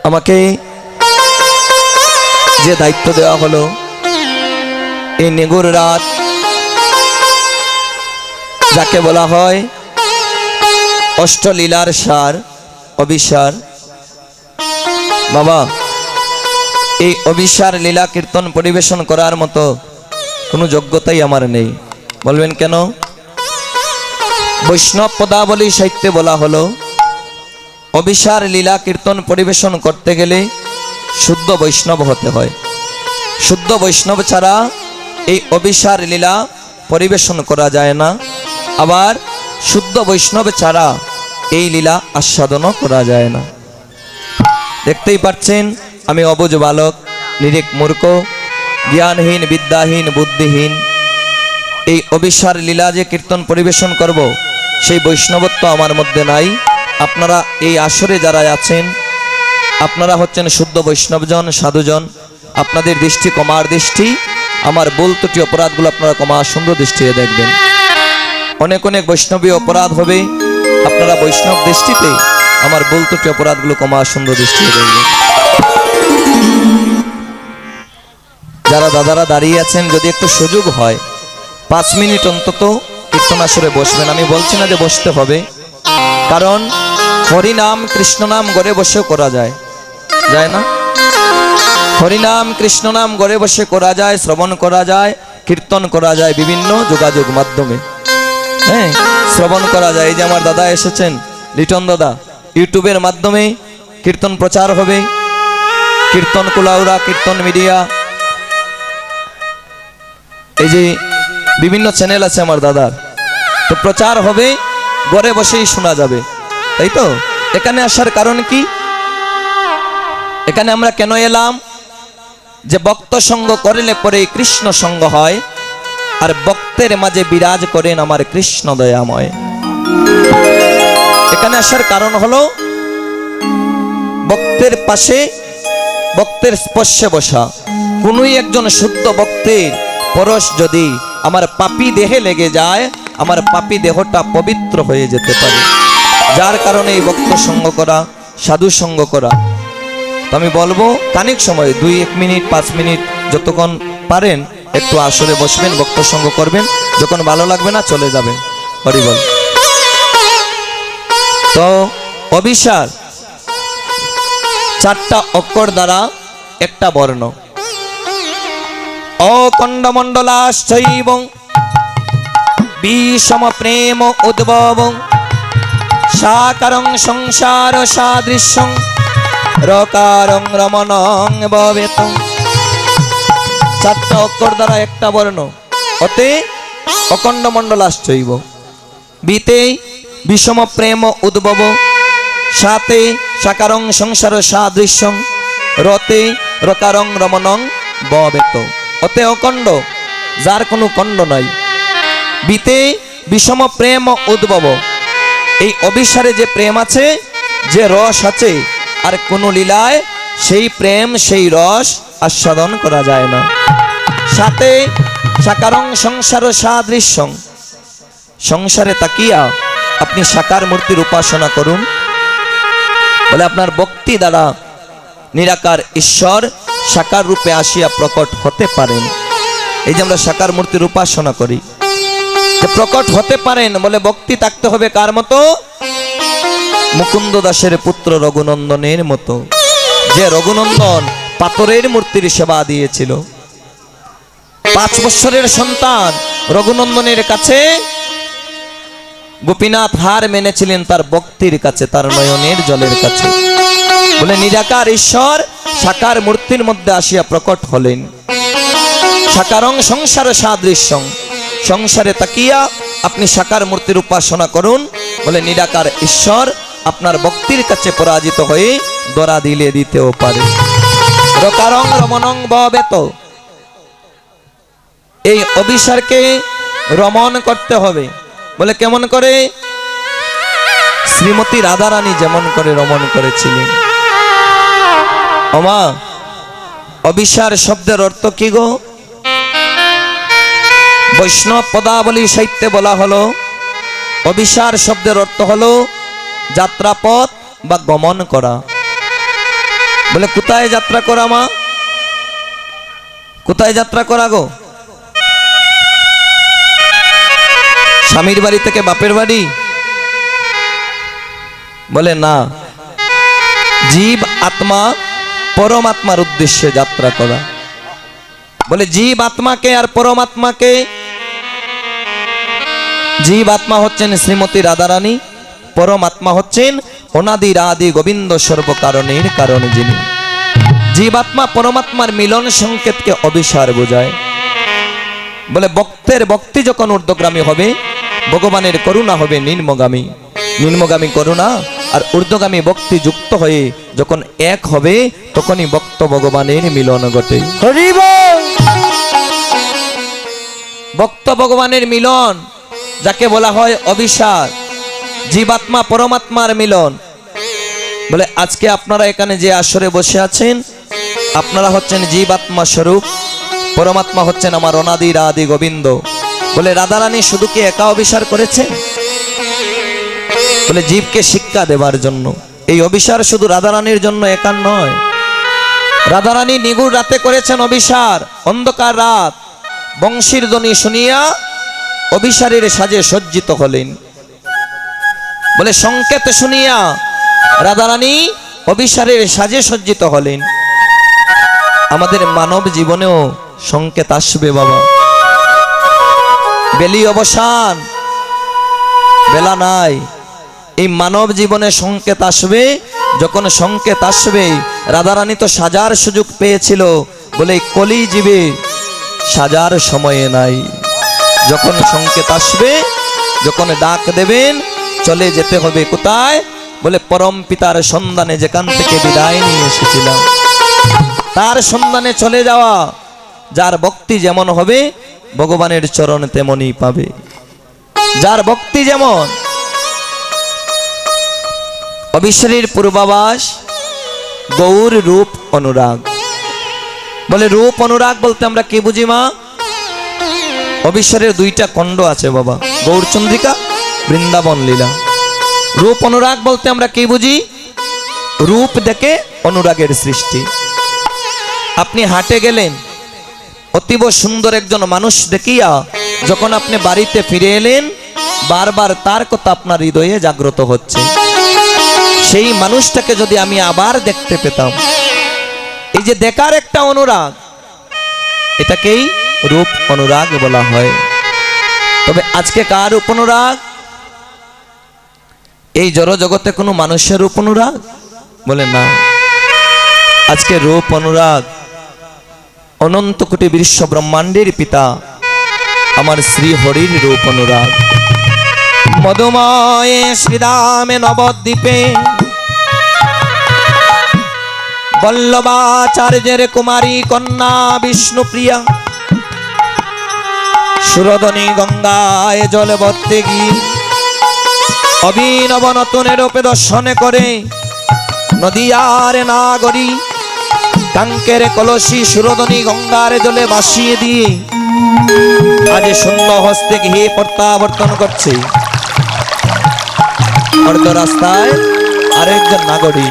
আমাকে যে দায়িত্ব দেওয়া হলো এই নেগুর রাত, যাকে বলা হয় অষ্টলীলার সার অবিসার। বাবা, এই অবিসার লীলা কীর্তন পরিবেশন করার মতো কোনো যোগ্যতাই আমার নেই। বলবেন কেন? বৈষ্ণব পদাবলী সাহিত্যে বলা হলো অবিসার লীলা কীর্তন পরিবেশন করতে গেলে শুদ্ধ বৈষ্ণব হতে হয়। শুদ্ধ বৈষ্ণব ছাড়া এই অবিসার লীলা পরিবেশন করা যায় না। আবার শুদ্ধ বৈষ্ণব ছাড়া এই লীলা আস্বাদনও করা যায় না। দেখতেই পাচ্ছেন আমি অবুঝ বালক, নিরেক মূর্খ, জ্ঞানহীন, বিদ্যাহীন, বুদ্ধিহীন। এই অবিসার লীলা যে কীর্তন পরিবেশন করব, সেই বৈষ্ণবত্ব আমার মধ্যে নাই। আপনারা এই আসরে যারা আছেন, আপনারা হচ্ছেন শুদ্ধ বৈষ্ণবজন, সাধুজন। আপনাদের দৃষ্টি কমার দৃষ্টি, আমার ভুল ত্রুটি অপরাধগুলো আপনারা কমা সুন্দর দৃষ্টিতে দেখবেন। অনেক অনেক বৈষ্ণবী অপরাধ হবে, আপনারা বৈষ্ণব দৃষ্টিতে আমার ভুল ত্রুটি অপরাধগুলো কমা সুন্দর দৃষ্টিতে দেখবেন। যারা দাদারা দাঁড়িয়ে আছেন, যদি একটু সুযোগ হয় 5 মিনিট অন্তত কীর্তন আসরে বসবেন। আমি বলছি না যে বসতে হবে, কারণ হরিনাম কৃষ্ণ নাম ঘরে বসেও করা যায়, যায় না? হরিনাম কৃষ্ণ নাম ঘরে বসে করা যায়, শ্রবণ করা যায়, কীর্তন করা যায় বিভিন্ন যোগাযোগ মাধ্যমে। হ্যাঁ, শ্রবণ করা যায়। এই যে আমার দাদা এসেছেন, লিটন দাদা, ইউটিউবের মাধ্যমে কীর্তন প্রচার হবে। কীর্তন কুলাউড়া, কীর্তন মিডিয়া, এই যে বিভিন্ন চ্যানেল আছে আমার দাদার, তো প্রচার হবে, ঘরে বসেই শোনা যাবে, তাই তো? এখানে আসার কারণ কি? এখানে আমরা কেন এলাম? যে ভক্ত সঙ্গ করলে পরে কৃষ্ণ সঙ্গ হয়, আর ভক্তের মাঝে বিরাজ করেন আমার কৃষ্ণ দয়াময়। এখানে আসার কারণ হলো ভক্তের পাশে, ভক্তের স্পর্শে বসা। কোনই একজন শুদ্ধ ভক্তের পরশ যদি আমার পাপী দেহে লেগে যায়, আমার পাপী দেহটা পবিত্র হয়ে যেতে পারে। যার কারণে এই ভক্ত সঙ্গ করা, সাধু সঙ্গ করা। তো আমি বলবো খানিক সময় 2-1 মিনিট 5 মিনিট যতক্ষণ পারেন একটু আসরে বসবেন, ভক্ত সঙ্গ করবেন। যখন ভালো লাগবে না চলে যাবেন। হরি বল। তো অবিসার 4টা অক্ষর দ্বারা একটা বর্ণ। অখণ্ডমণ্ডলাশ্চৈব বিষম প্রেম উদ্ভব সাকারং সংসার সাদৃশ্যং রকারং রমণং ভবেত। 4টা অক্ষর দ্বারা একটা বর্ণ। অতে অখণ্ডমণ্ডলাশ্চৈব, বিতে বিষম প্রেম উদ্ভব, সাতে সাকারং সংসার সাদৃশ্যং, রতে রকারং রমণং ভবেত। অতে অখণ্ড, যার কোনো খণ্ড নাই। বিতে বিষম প্রেম উদ্ভব, এই অবিসারে যে প্রেম আছে, যে রস আছে, আর কোন লীলায় সেই প্রেম সেই রস আস্বাদন করা যায় না। সাথে সাকারং সংসার সাদৃশ্যং, সংসারে তাকিয়া আপনি সাকার মূর্তির উপাসনা করুন। বলে আপনার ভক্তি দ্বারা নিরাকার ঈশ্বর সাকার রূপে আসিয়া প্রকট হতে পারেন। এই যে আমরা সাকার মূর্তির উপাসনা করি, প্রকট হতে পারেন বলে ভক্তি থাকতে হবে কার মতো? মুকুন্দ দাসের পুত্র রঘুনন্দনের মতো, যে রঘুনন্দন পাথরের মূর্তির সেবা দিয়েছিল। 5 বছরের সন্তান রঘুনন্দনের কাছে গোপীনাথ হার মেনেছিলেন তার ভক্তির কাছে, তার নয়নের জলের কাছে। বলে নিরাকার ঈশ্বর সাকার মূর্তির মধ্যে আসিয়া প্রকট হলেন। সাকারং সংসার সাদৃশ্যং, সংসারে তাকিয়া আপনি সাকার মূর্তির উপাসনা করুন। বলে নিরাকার ঈশ্বর আপনার ভক্তির কাছে পরাজিত হয়ে দরা দিলে দিতেও পারে। রকারং রমণং ভবেত, এই অবিসারকে রমণ করতে হবে। বলে কেমন করে? শ্রীমতী রাধারানী যেমন করে রমণ করেছিলেন। ওমা, অবিসার শব্দের অর্থ কি গো? বৈষ্ণব পদাবলী সাহিত্যে বলা হলো অবিসার শব্দের অর্থ হলো যাত্রাপথ বা গমন করা। বলে কোথায় যাত্রা করা মা? কোথায় যাত্রা করা গো? স্বামীর বাড়ি থেকে বাপের বাড়ি? বলে না, জীব আত্মা পরমাত্মার উদ্দেশ্যে যাত্রা করা। বলে জীব আত্মাকে আর পরমাত্মাকে? জীব আত্মা হচ্ছেন শ্রীমতী রাধারানী, পরমাত্মা হচ্ছেন অনাদির আদি গোবিন্দ সর্বকারণের কারণ যিনি। জীবাত্মা পরমাত্মার মিলন সংকেতকে অভিসার বোঝায়। বলে ভক্তের ভক্তি যখন ঊর্ধ্বগামী হবে, ভগবানের করুণা হবে নিম্নগামী। নিম্নগামী করুণা আর ঊর্ধ্বগামী ভক্তি যুক্ত হয়ে যখন এক হবে, তখনই ভক্ত ভগবানের মিলন ঘটে। হরি বল। ভক্ত ভগবানের মিলন যাকে বলা হয় অভিসার, জীবাত্মা পরমাত্মার মিলন। বলে আজকে আপনারা এখানে যে আসরে বসে আছেন, আপনারা হচ্ছেন জীবাত্মা স্বরূপ, পরমাত্মা হচ্ছেন আমার অনাদির আদি গোবিন্দ। বলে রাধারানী শুধু কি একা অভিসার করেছেন? বলে জীবকে শিক্ষা দেবার জন্য। এই অভিসার শুধু রাধারানীর জন্য একা নয়, রাধারানী নিগুড় রাতে করেছেন অভিসার। অন্ধকার রাত, বংশীর ধ্বনি শুনিয়া অভিসারের সাজে সজ্জিত হলেন। বলে সংকেত শুনিয়া রাধারানী অভিসারের সাজে সজ্জিত হলেন। আমাদের মানব জীবনেও সংকেত আসবে বাবা। বেলি অবসান, বেলা নাই। এই মানব জীবনে সংকেত আসবে। যখন সংকেত আসবে, রাধারানী তো সাজার সুযোগ পেয়েছিল, বলে কলি জীবে সাজার সময়ে নাই। যখন সংকেত আসবে, যখন ডাক দেবেন, চলে যেতে হবে কোথায়? বলে পরম পিতার সন্ধানে, যেখান থেকে বিদায় নিয়ে এসেছিলাম তার সন্ধানে চলে যাওয়া। যার ভক্তি যেমন হবে, ভগবানের চরণ তেমনই পাবে। যার ভক্তি যেমন। অবিশ্বরীর পূর্বাভাস, গৌর রূপ অনুরাগ। বলে রূপ অনুরাগ বলতে আমরা কি বুঝি মা? অবিশ্বরের দুইটা খণ্ড আছে বাবা, গৌরচন্দ্রিকা, বৃন্দাবন লীলা। রূপ অনুরাগ বলতে আমরা কি বুঝি? রূপ দেখে অনুরাগের সৃষ্টি। আপনি হাটে গেলেন, অতীব সুন্দর একজন মানুষ দেখিয়া যখন আপনি বাড়িতে ফিরে এলেন, বারবার তার কথা আপনার হৃদয়ে জাগ্রত হচ্ছে। সেই মানুষটাকে যদি আমি আবার দেখতে পেতাম, এই যে দেখার একটা অনুরাগ, এটাকেই রূপ অনুরাগ বলা হয়। তবে আজকে কার রূপ অনুরাগ? এই জড় জগতে কোনো মানুষের রূপ অনুরাগ? বলে না। আজকে রূপ অনুরাগ অনন্ত কোটি বিশ্ব ব্রহ্মাণ্ডের পিতা আমার শ্রী হরির রূপ অনুরাগ। মধুময়ে শ্রীরামে নবদ্বীপে বল্লভাচার্যের কুমারী কন্যা বিষ্ণুপ্রিয়া সুরধনী গঙ্গায় জল ভরতে গিয়ে অভিনব নতুনের রূপে দর্শনে করে নদীয়ার নাগরী কাঙ্কের কলসি সুরধনী গঙ্গার জলে ভাসিয়ে দিয়ে আজ শূন্য হস্তে গৃহে প্রত্যাবর্তন করছে। অর্ধ রাস্তায় আরেকজন নাগরী,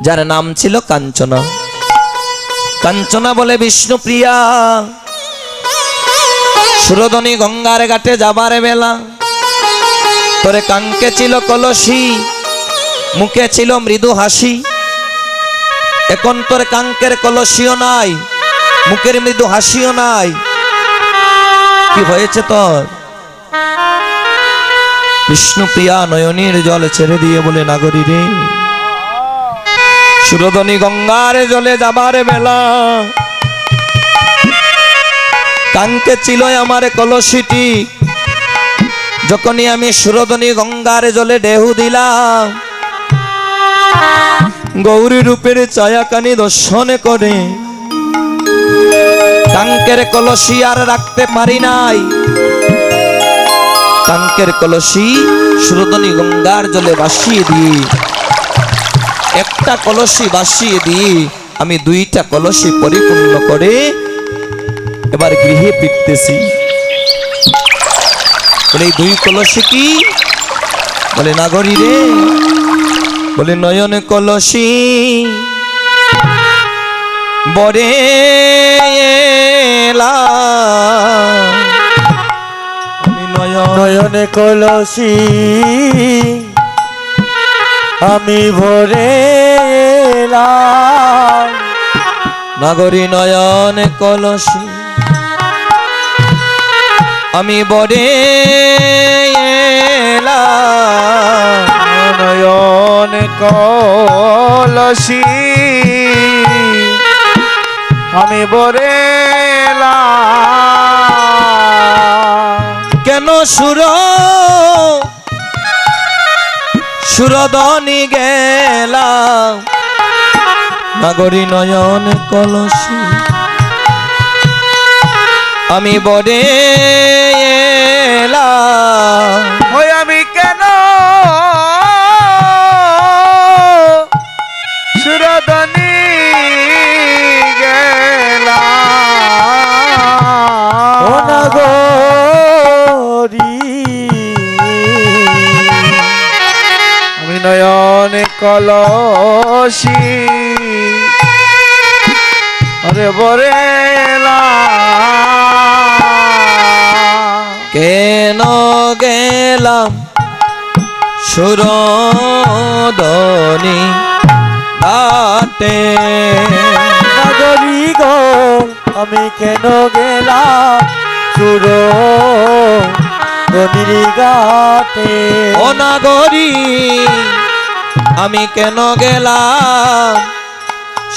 যার নাম ছিল কাঞ্চনা। কাঞ্চনা বলে বিষ্ণুপ্রিয়া, সুরধনী গঙ্গার ঘাটে যাবার বেলা তোরে কাঙ্কে ছিল কলসি, মুখে ছিল মৃদু হাসি। এখন তোর কাঙ্কের কলসিও নাই, মুখের মৃদু হাসিও নাই, কি হয়েছে তোর? বিষ্ণুপ্রিয়া নয়নের জল ছেড়ে দিয়ে বলে, নাগরী রে, সুরধনী গঙ্গার জলে যাবার বেলা কাঙ্কে ছিল আমার কলসিটি, যখনই আমি সুরধনী গঙ্গার জলে ঢেউ দিলাম, গৌরী রূপের ছায়াখানি দর্শনে করে কাঙ্কের কলসি আর রাখতে পারি নাই। কাঙ্কের কলসি সুরধনী গঙ্গার জলে ভাসিয়ে দিয়ে, একটা কলসি ভাসিয়ে দিয়ে আমি দুইটা কলসি পরিপূর্ণ করে এবার গৃহে ফিরতেছি। বলে এই দুই কলসি কি? বলে নাগরী রে, বলে নয়ন কলসী বরে এলা আমি নয়নে কলসি আমি ভরে এলাম। নাগরী নয়ন কলসী আমি বরে এলা নয়ন কলসি আমি ভরে এলাম। কেন সুরদনি গেলাম নাগরী নয়ন কলসী আমি বরে এলাম। ওই আমি কেন সুরদনি গেলাম। ও নাগরী আমি নয়ন কলসি আরে বরেলা কেন গেলাম সুরদনি ঘাটে নাগরী গো আমি কেন গেলাম সুরদনির ঘাটে। ও নাগরী আমি কেন গেলাম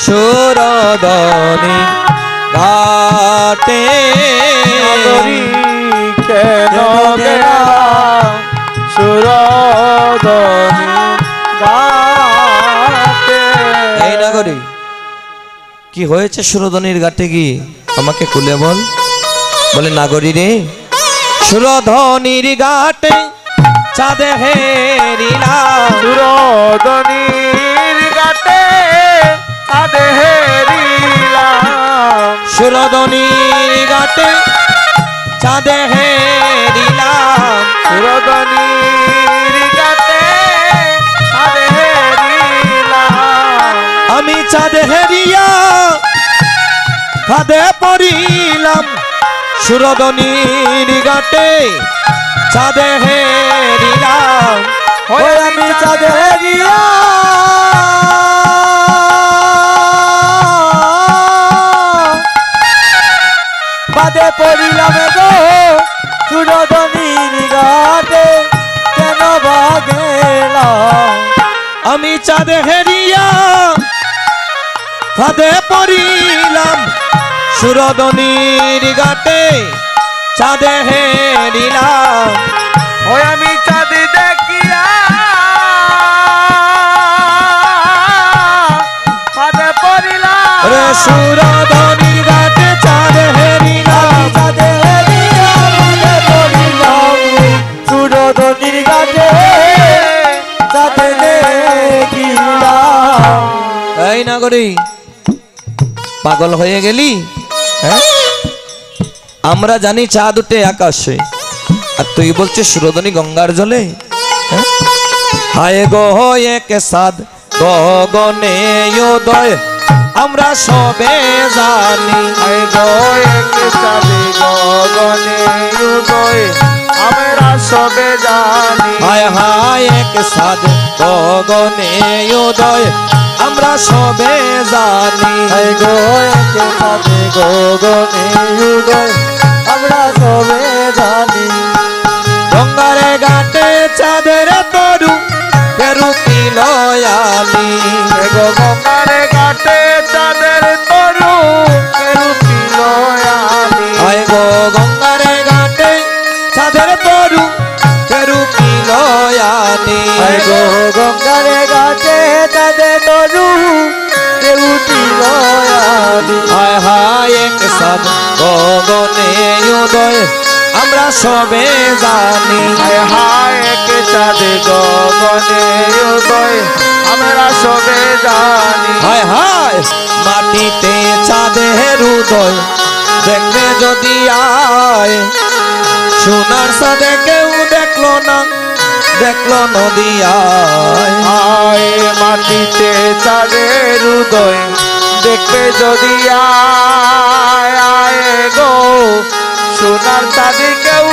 সুরদনি ঘাটে। নাগরী কেন গেলাম সুরদনি ঘাটে। এই নাগরী কি হয়েছে সুরদনির ঘাটে গিয়ে আমাকে খুলে বল। বলে নাগরী রে সুরধনির ঘাটে চাঁদে হেরিলাম। সুরদনির ঘাটে চাঁদে হেরিলাম। সুরধনির ঘাটে চাঁদে হেরিলাম। সুরদনির ঘাটে চাঁদে হেরিলাম। আমি চাঁদে হেরিয়া ফাঁদে পড়িলাম। সুরধনির ঘাটে চাঁদে হেরিলাম। ওই আমি চাঁদে হেরিয়া বাদে পড়িলাম গো সুরদনির ঘাটে কেন বা গেলাম। আমি চাঁদে হেরিয়া ফাঁদে পড়িলাম। সুরধনির ঘাটে চাঁদে হেরিলাম। ওই আমি চাঁদ দেখিয়া ফাঁদে পড়িলাম। রে সুরধনির ঘাটে চাঁদে হেরিলাম। চাঁদে হেরিয়া ফাঁদে পড়িলাম। সুরদনির ঘাটে চাঁদে দেখিলাম। এই নাগরী পাগল হয়ে গেলি? হ্যাঁ আমরা জানি চাঁদ উঠে আকাশে আর তুই বলছিস সুরধনী গঙ্গার জলে। হ্যাঁ? হায় গো এক সাদ গগনে উদয় আমরা সবে জানি। হায় গো এক চাঁদে গগনে উদয় আমরা সবে জানি। হায় হায় এক সাদ গগনে উদয় আমরা সবে জানি। হায় গো এক চাঁদে গগনে উদয় আমরা সবে জানি। গঙ্গারে ঘাটে চাঁদের তরু পেরুতি লয়ালি। গো গঙ্গারে ঘাটে চাঁদের তরু রুটি লয়ালি। হায় গো গঙ্গারে ঘাটে চাঁদের তরু পেরুতি লয়ালি। হায় গো গঙ্গারে ঘাটে চাঁদের তরু রুটি লয়ালি। হায় হায় এক সাদ গগনে উদয় আমরা সবে জানি। হায় হায় কে চাঁদে গগনে উদয় আমরা সবে জানি। হায় হায় মাটিতে চাঁদের উদয় দেখবে যদি আয় সোনার সাথে কেউ দেখলো না দেখলো নদিয়ায়। আয় মাটিতে চাঁদের উদয় দেখতে যদি আয় আয় গো সোনার চাঁদি কেউ